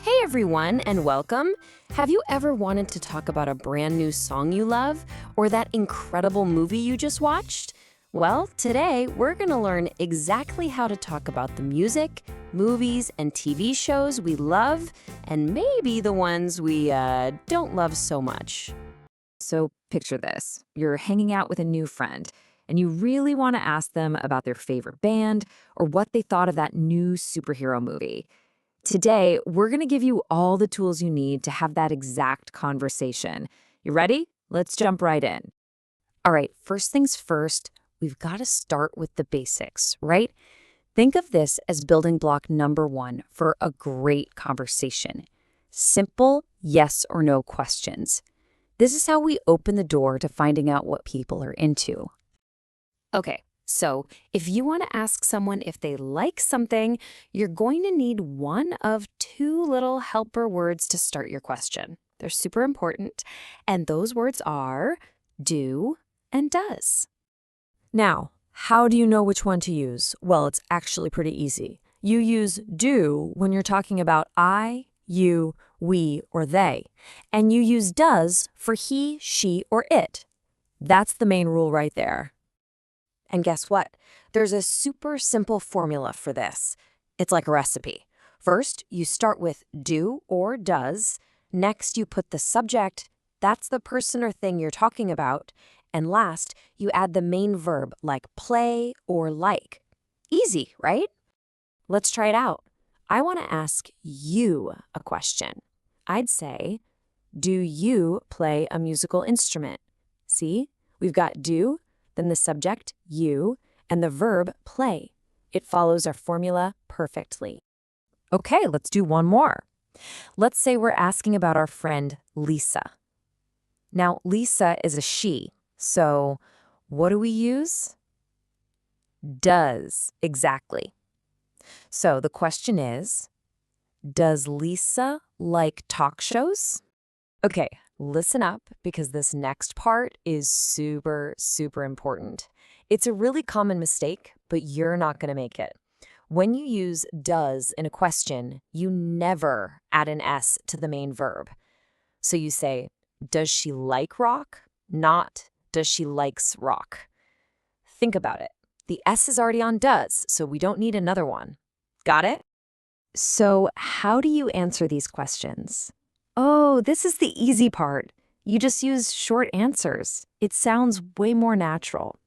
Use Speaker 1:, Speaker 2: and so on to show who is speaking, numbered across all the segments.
Speaker 1: Hey everyone, and welcome. Have you ever wanted to talk about a brand new song you love or that incredible movie you just watched? Well, today we're going to learn exactly how to talk about the music, movies, and TV shows we love and maybe the ones we don't love so much.
Speaker 2: So picture this. You're hanging out with a new friend, and you really want to ask them about their favorite band or what they thought of that new superhero movie. Today, we're going to give you all the tools you need to have that exact conversation. You ready? Let's jump right in. All right, first things first, we've got to start with the basics, right? Think of this as building block number one for a great conversation. Simple yes or no questions. This is how we open the door to finding out what people are into.
Speaker 1: Okay, so if you want to ask someone if they like something, you're going to need one of two little helper words to start your question. They're super important, and those words are do and does.
Speaker 3: Now, how do you know which one to use? Well, it's actually pretty easy. You use do when you're talking about I, you, we, or they, and you use does for he, she, or it. That's the main rule right there.
Speaker 1: And guess what? There's a super simple formula for this. It's like a recipe. First, you start with do or does. Next, you put the subject, that's the person or thing you're talking about. And last, you add the main verb like play or like. Easy, right? Let's try it out. I want to ask you a question. I'd say, do you play a musical instrument? See, we've got do, then the subject, you, and the verb, play. It follows our formula perfectly.
Speaker 3: Okay, let's do one more. Let's say we're asking about our friend Lisa. Now, Lisa is a she, so what do we use? Does, exactly. So the question is, does Lisa like talk shows? Okay, listen up because this next part is super, super important. It's a really common mistake, but you're not going to make it. When you use does in a question, you never add an S to the main verb. So you say, does she like rock? Not, does she likes rock? Think about it. The S is already on does, so we don't need another one. Got it? So how do you answer these questions? Oh, this is the easy part. You just use short answers. It sounds way more natural.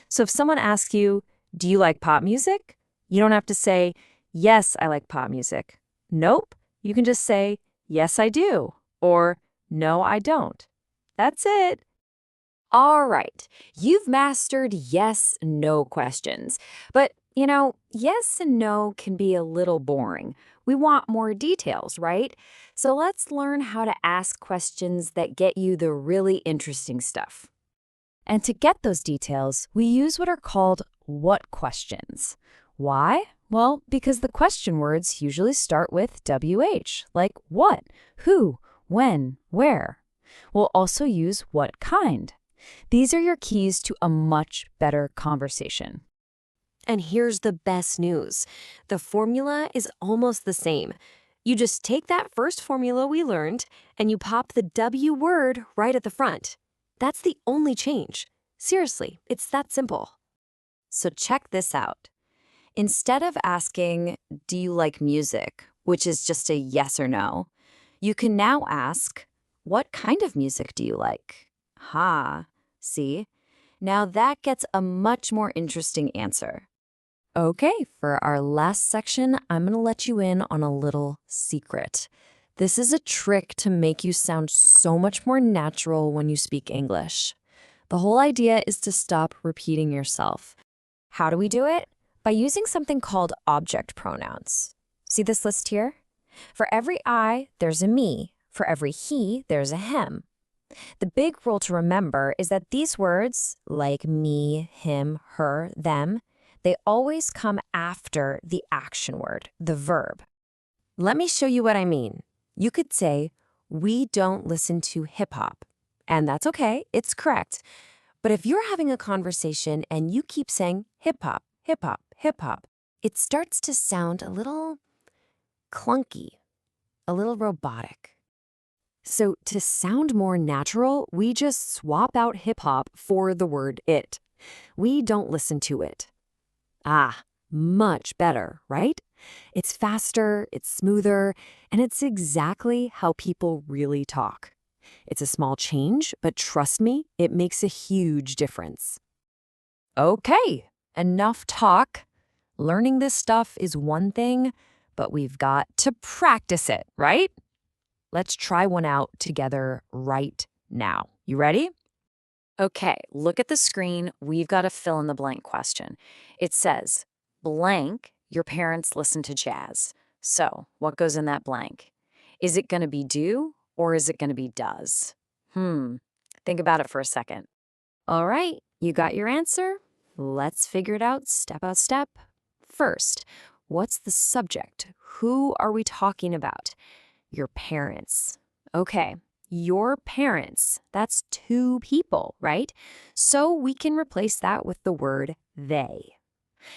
Speaker 3: So if someone asks you, do you like pop music? You don't have to say, yes, I like pop music. Nope. You can just say, yes, I do. Or, no, I don't. That's it.
Speaker 2: All right, you've mastered yes, no questions. But, yes and no can be a little boring. We want more details, right? So let's learn how to ask questions that get you the really interesting stuff.
Speaker 3: And to get those details, we use what are called what questions. Why? Well, because the question words usually start with WH, like what, who, when, where. We'll also use what kind. These are your keys to a much better conversation.
Speaker 1: And here's the best news. The formula is almost the same. You just take that first formula we learned and you pop the W word right at the front. That's the only change. Seriously, it's that simple. So check this out. Instead of asking, do you like music, which is just a yes or no, you can now ask, what kind of music do you like? See? Now that gets a much more interesting answer. Okay, for our last section, I'm going to let you in on a little secret. This is a trick to make you sound so much more natural when you speak English. The whole idea is to stop repeating yourself. How do we do it? By using something called object pronouns. See this list here? For every I, there's a me. For every he, there's a him. The big rule to remember is that these words, like me, him, her, them, they always come after the action word, the verb. Let me show you what I mean. You could say, we don't listen to hip-hop. And that's okay, it's correct. But if you're having a conversation and you keep saying hip-hop, hip-hop, hip-hop, it starts to sound a little clunky.
Speaker 3: a little robotic.
Speaker 1: So to sound more natural, we just swap out hip-hop for the word it. We don't listen to it. Ah, much better, right? It's faster, it's smoother, and it's exactly how people really talk. It's a small change, but trust me, it makes a huge difference.
Speaker 3: Okay, enough talk. Learning this stuff is one thing, but we've got to practice it, right? Let's try one out together right now. You ready?
Speaker 2: Okay, look at the screen. We've got a fill in the blank question. It says, blank, your parents listen to jazz. So, what goes in that blank? Is it going to be do or is it going to be does? Think about it for a second.
Speaker 1: All right, you got your answer? Let's figure it out step by step. First, what's the subject? Who are we talking about? Your parents. Okay, your parents. That's two people, right? So we can replace that with the word they.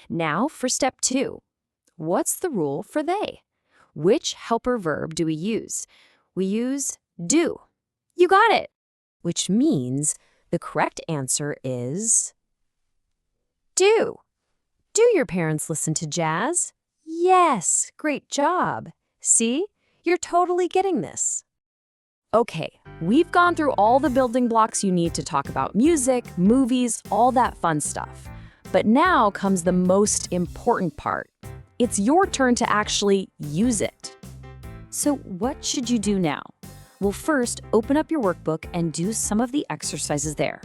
Speaker 1: Now for step 2. What's the rule for they? Which helper verb do we use? We use do. You got it. Which means the correct answer is do. Do your parents listen to jazz? Yes, great job. See, you're totally getting this. Okay, we've gone through all the building blocks you need to talk about music, movies, all that fun stuff. But now comes the most important part. It's your turn to actually use it. So what should you do now? Well, first, open up your workbook and do some of the exercises there.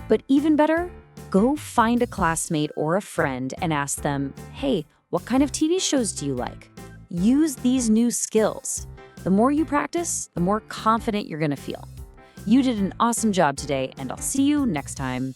Speaker 1: But even better, go find a classmate or a friend and ask them, hey, what kind of TV shows do you like? Use these new skills. The more you practice, the more confident you're going to feel. You did an awesome job today, and I'll see you next time.